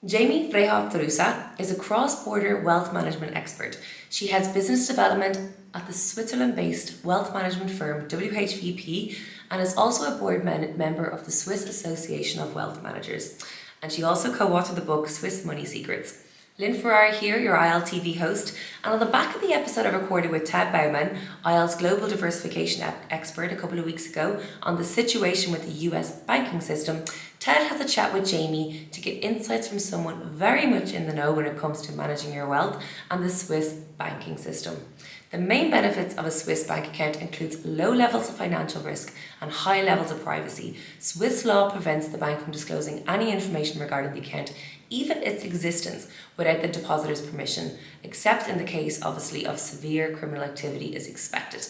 Jamie Vrijhof-Droese is a cross-border wealth management expert. She heads business development at the Switzerland-based wealth management firm WHVP and is also a board member of the Swiss Association of Wealth Managers. And she also co-authored the book Swiss Money Secrets. Lynn Ferrari here, your ILTV host, and on the back of the episode I recorded with Ted Bauman, IL's global diversification expert a couple of weeks ago, on the situation with the US banking system, Ted has a chat with Jamie to get insights from someone very much in the know when it comes to managing your wealth and the Swiss banking system. The main benefits of a Swiss bank account includes low levels of financial risk and high levels of privacy. Swiss law prevents the bank from disclosing any information regarding the account, even its existence, without the depositor's permission, except in the case, obviously, of severe criminal activity is expected.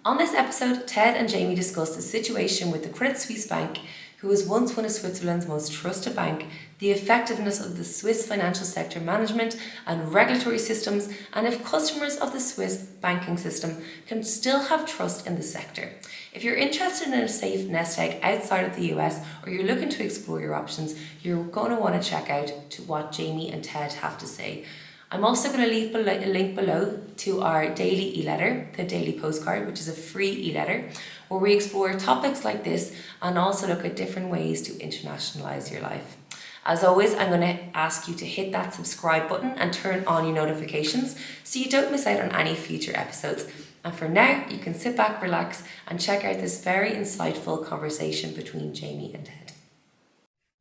On this episode, Ted and Jamie discuss the situation with the Credit Suisse bank, who was once one of Switzerland's most trusted bank, the effectiveness of the Swiss financial sector management and regulatory systems, and if customers of the Swiss banking system can still have trust in the sector. If you're interested in a safe nest egg outside of the US, or you're looking to explore your options, you're going to want to check out to what Jamie and Ted have to say. I'm also going to leave a link below to our daily e-letter, the daily postcard, which is a free e-letter, where we explore topics like this and also look at different ways to internationalize your life. As always, I'm going to ask you to hit that subscribe button and turn on your notifications so you don't miss out on any future episodes. And for now, you can sit back, relax, and check out this very insightful conversation between Jamie and Ted.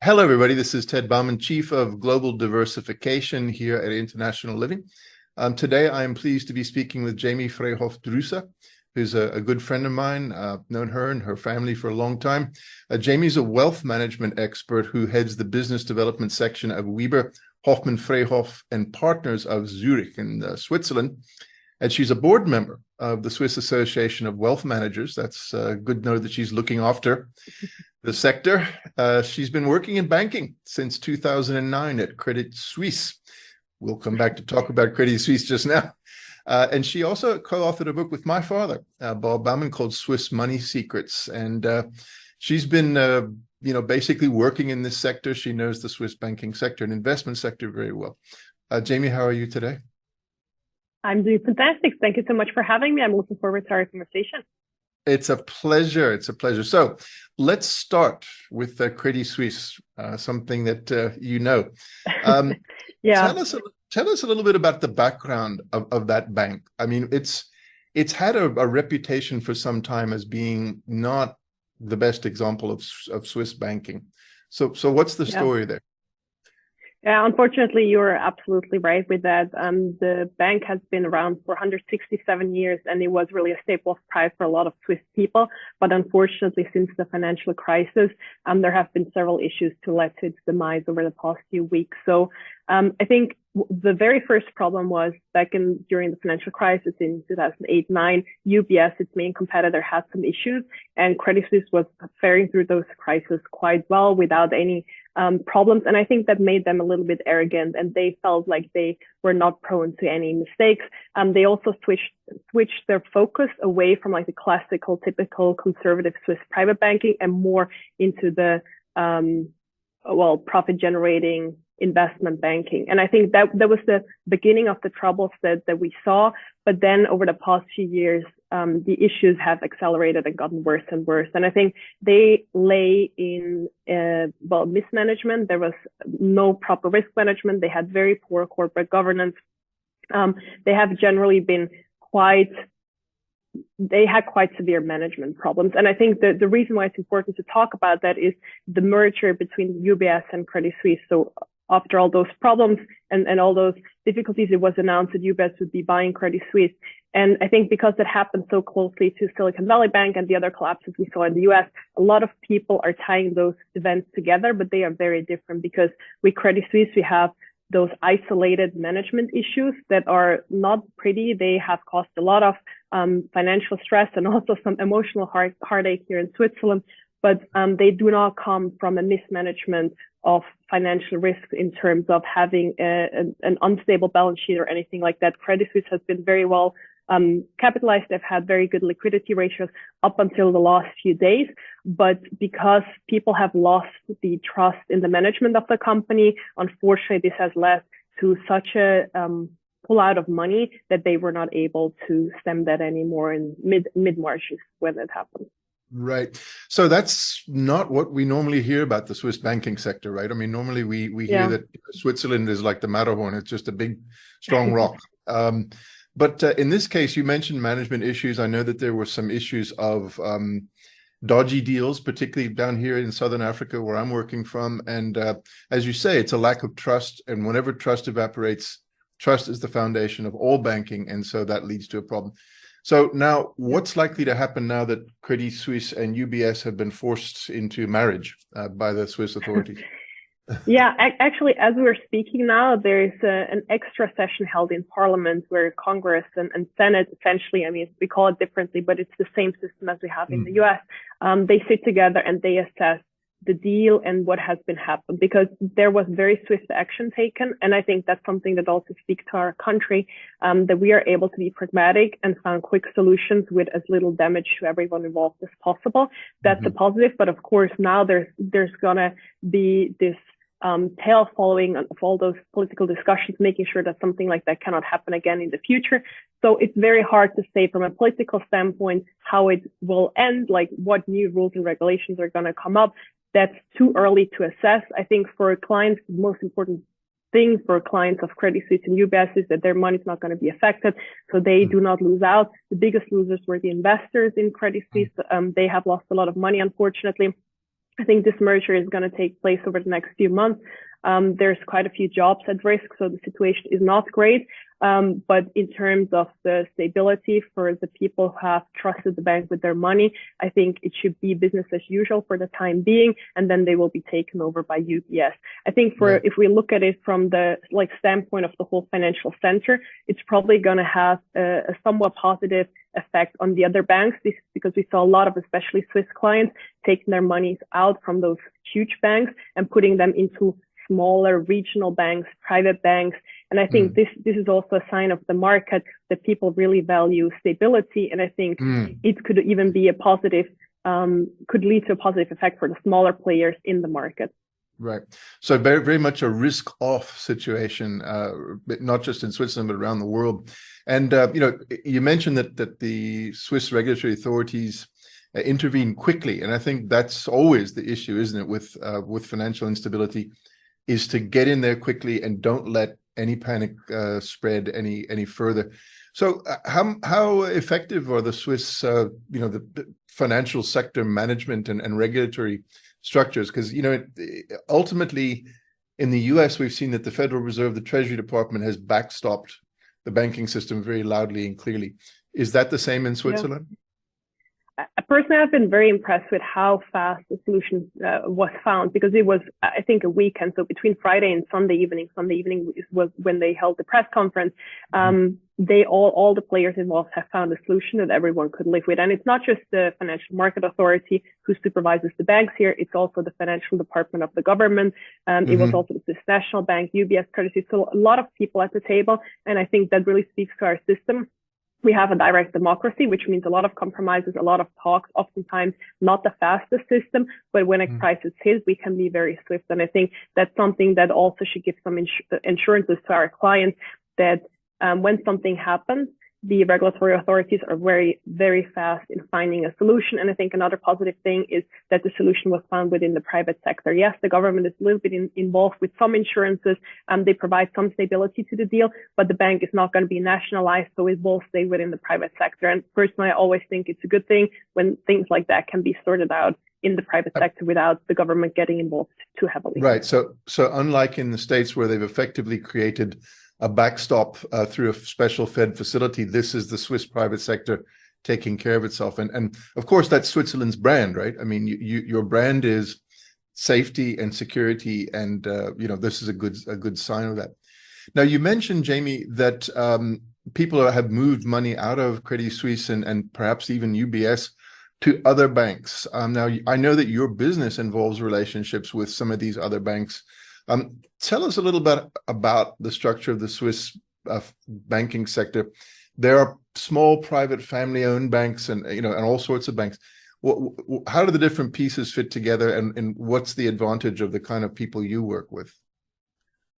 Hello, everybody. This is Ted Bauman, Chief of Global Diversification here at International Living. Today, I am pleased to be speaking with Jamie Vrijhof-Droese, who's a good friend of mine. I've known her and her family for a long time. Jamie's a wealth management expert who heads the business development section of Weber, Hoffman, Vrijhof and Partners of Zurich in Switzerland. And she's a board member of the Swiss Association of Wealth Managers. That's good to know that she's looking after the sector. She's been working in banking since 2009 at Credit Suisse. We'll come back to talk about Credit Suisse just now. And she also co-authored a book with my father, Bob Bauman, called Swiss Money Secrets. And she's been, basically working in this sector. She knows the Swiss banking sector and investment sector very well. Jamie, how are you today? I'm doing fantastic. Thank you so much for having me. I'm looking forward to our conversation. It's a pleasure. It's a pleasure. So let's start with Credit Suisse, something that you know. Yeah. Tell us a little bit about the background of that bank. I mean, it's had a reputation for some time as being not the best example of Swiss banking. So what's the story there? Yeah, unfortunately, you're absolutely right with that. The bank has been around for 167 years, and it was really a staple of pride for a lot of Swiss people. But unfortunately, since the financial crisis, there have been several issues to lead to its demise over the past few weeks. So I think the very first problem was back during the financial crisis in 2008-9, UBS, its main competitor, had some issues, and Credit Suisse was faring through those crises quite well without any problems. And I think that made them a little bit arrogant, and they felt like they were not prone to any mistakes. They also switched their focus away from like the classical, typical conservative Swiss private banking and more into the, profit generating investment banking. And I think that was the beginning of the troubles that we saw. But then over the past few years, the issues have accelerated and gotten worse and worse. And I think they lay in, mismanagement. There was no proper risk management. They had very poor corporate governance. They have generally been they had quite severe management problems. And I think the reason why it's important to talk about that is the merger between UBS and Credit Suisse. So after all those problems and all those difficulties, it was announced that UBS would be buying Credit Suisse. And I think because it happened so closely to Silicon Valley Bank and the other collapses we saw in the US, a lot of people are tying those events together, but they are very different because with Credit Suisse, we have those isolated management issues that are not pretty. They have caused a lot of financial stress and also some emotional heartache here in Switzerland, but they do not come from a mismanagement of financial risk in terms of having an unstable balance sheet or anything like that. Credit Suisse has been very well capitalized. They've had very good liquidity ratios up until the last few days. But because people have lost the trust in the management of the company, unfortunately, this has led to such a pull out of money that they were not able to stem that anymore in mid-March is when it happened. Right. So that's not what we normally hear about the Swiss banking sector, right? I mean, normally we hear that Switzerland is like the Matterhorn. It's just a big, strong rock. But in this case, you mentioned management issues. I know that there were some issues of dodgy deals, particularly down here in Southern Africa, where I'm working from. And as you say, it's a lack of trust. And whenever trust evaporates, trust is the foundation of all banking. And so that leads to a problem. So now what's likely to happen now that Credit Suisse and UBS have been forced into marriage by the Swiss authorities? Yeah, actually, as we're speaking now, there's an extra session held in Parliament where Congress and Senate, essentially, I mean, we call it differently, but it's the same system as we have in the US. They sit together and they assess the deal and what has been happened, because there was very swift action taken. And I think that's something that also speaks to our country, that we are able to be pragmatic and find quick solutions with as little damage to everyone involved as possible. That's a positive. But of course, now there's gonna be this tail following of all those political discussions, making sure that something like that cannot happen again in the future. So it's very hard to say from a political standpoint how it will end, like what new rules and regulations are going to come up. That's too early to assess. I think for clients, the most important thing for clients of Credit Suisse and UBS is that their money is not going to be affected, so they do not lose out. The biggest losers were the investors in Credit Suisse. They have lost a lot of money, unfortunately. I think this merger is going to take place over the next few months. There's quite a few jobs at risk, so the situation is not great. But in terms of the stability for the people who have trusted the bank with their money, I think it should be business as usual for the time being, and then they will be taken over by UBS. I think if we look at it from the standpoint of the whole financial center, it's probably going to have a somewhat positive effect on the other banks, because we saw a lot of, especially Swiss clients, taking their monies out from those huge banks and putting them into smaller regional banks, private banks. And I think this is also a sign of the market that people really value stability. And I think it could even be a positive, could lead to a positive effect for the smaller players in the market. Right. So very, very much a risk-off situation, not just in Switzerland, but around the world. And, you mentioned that the Swiss regulatory authorities intervene quickly. And I think that's always the issue, isn't it, with financial instability, is to get in there quickly and don't let any panic spread any further. So how effective are the Swiss, the financial sector management and regulatory structures? Because, ultimately in the US, we've seen that the Federal Reserve, the Treasury Department has backstopped the banking system very loudly and clearly. Is that the same in Switzerland? Yeah. Personally, I've been very impressed with how fast the solution was found, because it was, I think, a weekend. So between Friday and Sunday evening was when they held the press conference. All the players involved have found a solution that everyone could live with. And it's not just the Financial Market Authority who supervises the banks here. It's also the financial department of the government. It was also the Swiss National Bank, UBS, Credit Suisse. So a lot of people at the table. And I think that really speaks to our system. We have a direct democracy, which means a lot of compromises, a lot of talks, oftentimes not the fastest system, but when a crisis hits, we can be very swift. And I think that's something that also should give some assurances to our clients that when something happens, the regulatory authorities are very, very fast in finding a solution. And I think another positive thing is that the solution was found within the private sector. Yes, the government is a little bit involved with some insurances, and they provide some stability to the deal, but the bank is not going to be nationalized, so it will stay within the private sector. And personally, I always think it's a good thing when things like that can be sorted out in the private sector without the government getting involved too heavily. Right. So unlike in the States, where they've effectively created a backstop through a special Fed facility, this is the Swiss private sector taking care of itself. And of course, that's Switzerland's brand, right? I mean, your brand is safety and security, and this is a good sign of that. Now, you mentioned, Jamie, that people have moved money out of Credit Suisse and perhaps even UBS to other banks. Now, I know that your business involves relationships with some of these other banks. Tell us a little bit about the structure of the Swiss banking sector. there are small private family-owned banks and and all sorts of banks. How do the different pieces fit together, and what's the advantage of the kind of people you work with?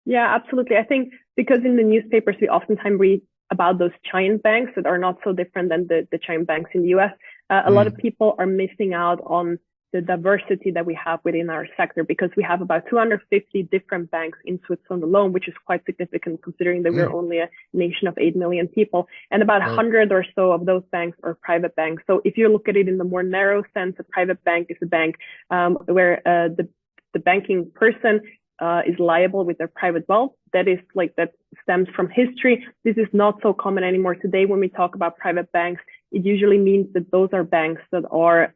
Yeah, absolutely. I think because in the newspapers, we oftentimes read about those giant banks that are not so different than the giant banks in the US. A lot of people are missing out on the diversity that we have within our sector, because we have about 250 different banks in Switzerland alone, which is quite significant considering that we're only a nation of 8 million people. And about 100 or so of those banks are private banks. So if you look at it in the more narrow sense, a private bank is a bank where the banking person is liable with their private wealth. That stems from history. This is not so common anymore today. When we talk about private banks, it usually means that those are banks that are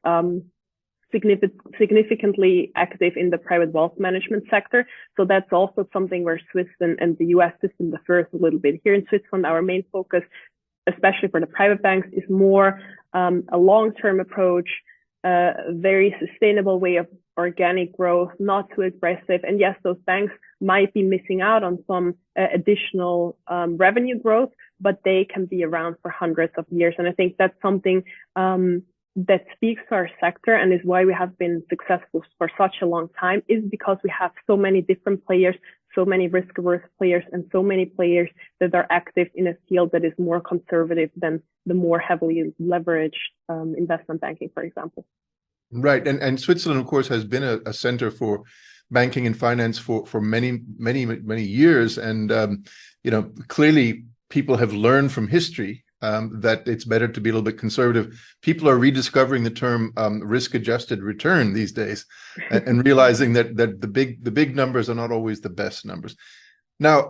significantly active in the private wealth management sector. So that's also something where Swiss and the US system differs a little bit. Here in Switzerland, our main focus, especially for the private banks, is more a long-term approach, a very sustainable way of organic growth, not too aggressive. And yes, those banks might be missing out on some additional revenue growth, but they can be around for hundreds of years. And I think that's something that speaks to our sector, and is why we have been successful for such a long time, is because we have so many different players, so many risk-averse players, and so many players that are active in a field that is more conservative than the more heavily leveraged investment banking, for example. Right. And Switzerland, of course, has been a center for banking and finance for many years. And, clearly people have learned from history that it's better to be a little bit conservative. People are rediscovering the term risk-adjusted return these days, and realizing that the big numbers are not always the best numbers. Now,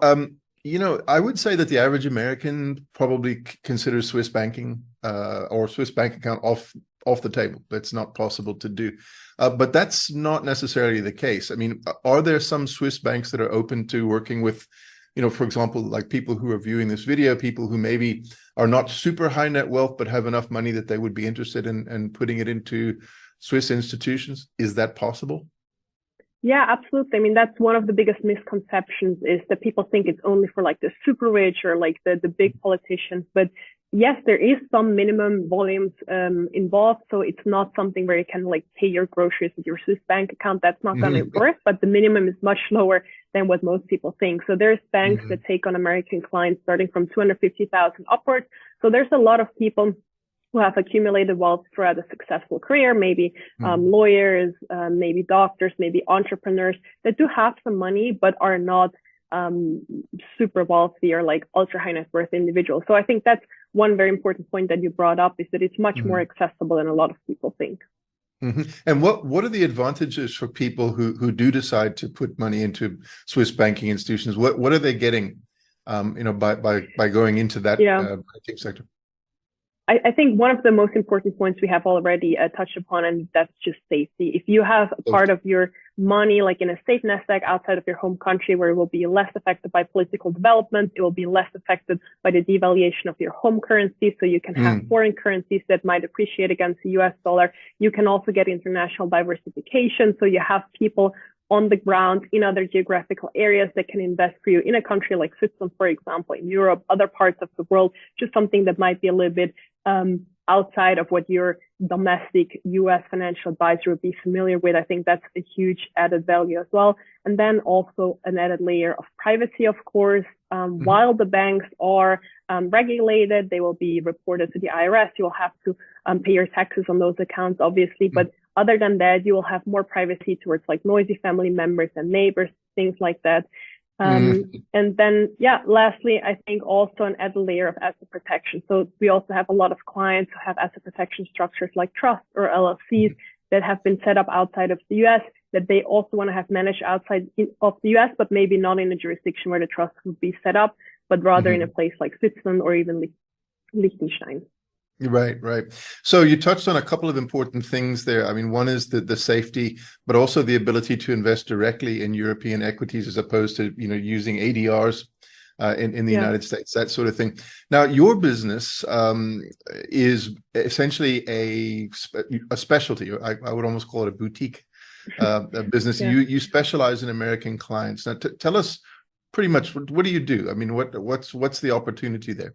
I would say that the average American probably considers Swiss banking or Swiss bank account off the table. That's not possible to do. But that's not necessarily the case. I mean, are there some Swiss banks that are open to working with, for example, like people who are viewing this video, people who maybe are not super high net wealth, but have enough money that they would be interested in putting it into Swiss institutions? Is that possible? Yeah, absolutely. I mean, that's one of the biggest misconceptions, is that people think it's only for like the super rich or like the big politicians. But yes, there is some minimum volumes involved. So it's not something where you can like pay your groceries with your Swiss bank account. That's not going to work, but the minimum is much lower than what most people think. So there's banks that take on American clients starting from 250,000 upwards. So there's a lot of people who have accumulated wealth throughout a successful career, maybe lawyers, maybe doctors, maybe entrepreneurs that do have some money, but are not super wealthy or like ultra high net worth individuals. So I think that's one very important point that you brought up, is that it's much more accessible than a lot of people think. And what are the advantages for people who do decide to put money into Swiss banking institutions? What are they getting, by going into that banking sector? I think one of the most important points we have already touched upon, and that's just safety. If you have a part of your money like in a safe nest egg outside of your home country, where it will be less affected by political development, it will be less affected by the devaluation of your home currency. So you can have foreign currencies that might appreciate against the US dollar. You can also get international diversification. So you have people on the ground in other geographical areas that can invest for you in a country like Switzerland, for example, in Europe, other parts of the world, just something that might be a little bit outside of what your domestic US financial advisor would be familiar with. I think that's a huge added value as well. And then also an added layer of privacy, of course. While the banks are regulated, they will be reported to the IRS. You will have to pay your taxes on those accounts, obviously. But other than that, you will have more privacy towards like noisy family members and neighbors, things like that. And then, lastly, I think also an added layer of asset protection. So we also have a lot of clients who have asset protection structures like trusts or LLCs that have been set up outside of the US, that they also want to have managed outside of the US, but maybe not in a jurisdiction where the trust would be set up, but rather in a place like Switzerland or even Liechtenstein. Right. So you touched on a couple of important things there. I mean, one is the safety, but also the ability to invest directly in European equities as opposed to, using ADRs in the United States, that sort of thing. Now, your business is essentially a specialty. I would almost call it a boutique business. You specialize in American clients. Now, tell us pretty much, what do you do? I mean, what's the opportunity there?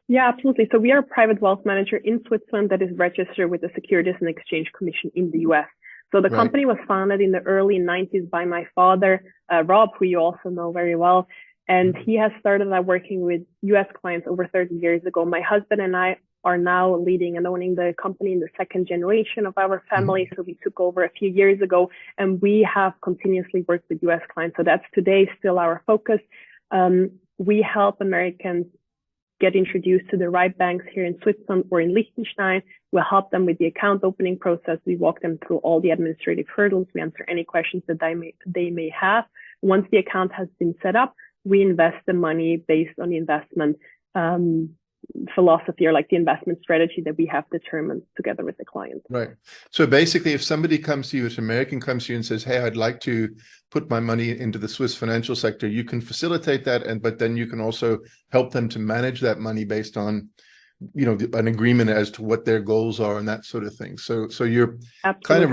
Yeah, absolutely. So we are a private wealth manager in Switzerland that is registered with the Securities and Exchange Commission in the US. So the company was founded in the early 90s by my father, Rob, who you also know very well. And he has started out working with US clients over 30 years ago. My husband and I are now leading and owning the company in the second generation of our family. So we took over a few years ago, and we have continuously worked with US clients. So that's today still our focus. We help Americans get introduced to the right banks here in Switzerland or in Liechtenstein. We'll help them with the account opening process. We walk them through all the administrative hurdles. We answer any questions that they may have. Once the account has been set up, we invest the money based on the investment philosophy, or like the investment strategy that we have determined together with the client. Right. So basically, if somebody comes to you, if an American comes to you and says, hey, I'd like to put my money into the Swiss financial sector, you can facilitate that, but then you can also help them to manage that money based on, an agreement as to what their goals are and that sort of thing. So you're kind of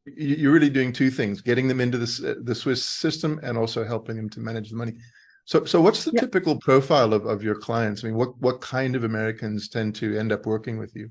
you're really doing two things: getting them into the Swiss system and also helping them to manage the money. So what's the typical profile of your clients? I mean, what kind of Americans tend to end up working with you?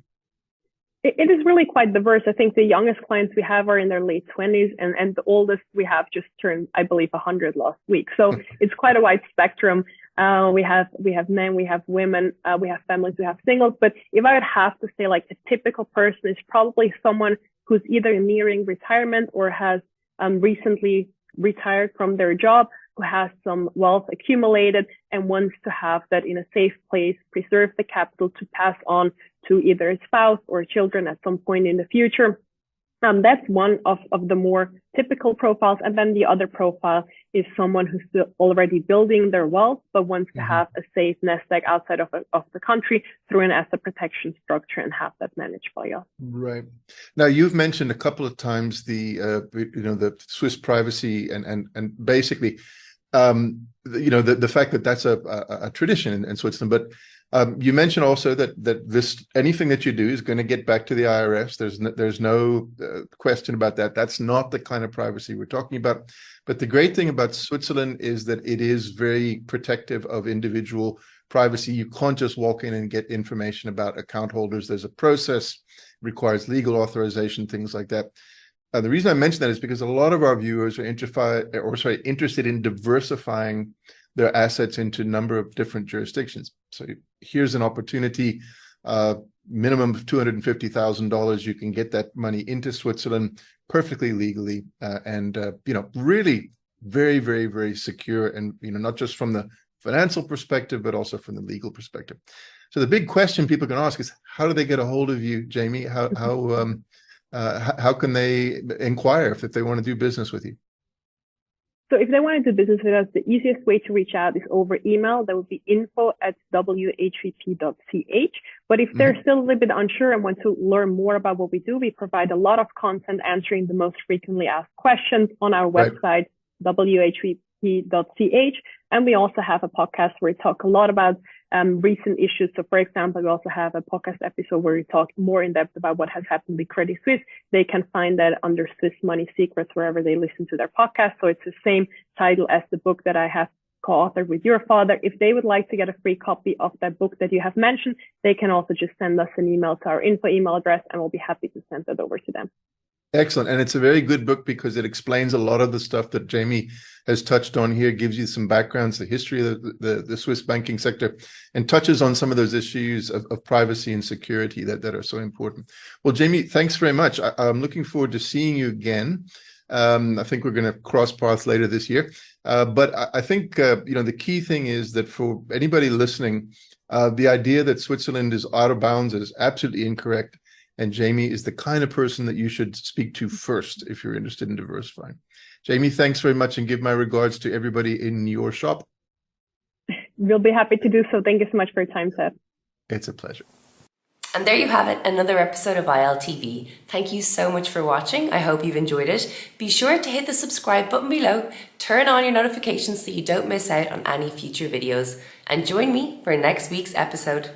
It is really quite diverse. I think the youngest clients we have are in their late 20s, and the oldest we have just turned, I believe, 100 last week. So it's quite a wide spectrum. We have men, we have women, we have families, we have singles. But if I would have to say, like, a typical person is probably someone who's either nearing retirement or has recently retired from their job, who has some wealth accumulated and wants to have that in a safe place, preserve the capital to pass on to either a spouse or children at some point in the future. That's one of the more typical profiles. And then the other profile is someone who's still already building their wealth, but wants to have a safe nest egg outside of the country through an asset protection structure and have that managed by us. Right. Now, you've mentioned a couple of times the Swiss privacy and basically, the fact that that's a tradition in Switzerland, but you mentioned also that this, anything that you do is going to get back to the IRS. There's no question about that. That's not the kind of privacy we're talking about. But the great thing about Switzerland is that it is very protective of individual privacy. You can't just walk in and get information about account holders. There's a process, requires legal authorization, things like that. The reason I mention that is because a lot of our viewers are interested in diversifying their assets into a number of different jurisdictions. So here's an opportunity, minimum of $250,000. You can get that money into Switzerland perfectly legally, and really very, very, very secure, and not just from the financial perspective, but also from the legal perspective. So the big question people can ask is, how do they get a hold of you, Jamie? How can they inquire if they want to do business with you? So if they want to do business with us, the easiest way to reach out is over email. That would be info@whvp.ch. But if they're still a little bit unsure and want to learn more about what we do, we provide a lot of content answering the most frequently asked questions on our website, whvp.ch. And we also have a podcast where we talk a lot about recent issues. So, for example, we also have a podcast episode where we talk more in depth about what has happened with Credit Suisse. They can find that under Swiss Money Secrets wherever they listen to their podcast. So it's the same title as the book that I have co-authored with your father. If they would like to get a free copy of that book that you have mentioned, they can also just send us an email to our info email address, and we'll be happy to send that over to them. Excellent. And it's a very good book because it explains a lot of the stuff that Jamie has touched on here, gives you some backgrounds, the history of the Swiss banking sector, and touches on some of those issues of privacy and security that are so important. Well, Jamie, thanks very much. I'm looking forward to seeing you again. I think we're going to cross paths later this year. But I think, the key thing is that for anybody listening, the idea that Switzerland is out of bounds is absolutely incorrect. And Jamie is the kind of person that you should speak to first if you're interested in diversifying. Jamie, thanks very much, and give my regards to everybody in your shop. We'll be happy to do so. Thank you so much for your time, Ted. It's a pleasure. And there you have it, another episode of ILTV. Thank you so much for watching. I hope you've enjoyed it. Be sure to hit the subscribe button below, turn on your notifications so you don't miss out on any future videos, and join me for next week's episode.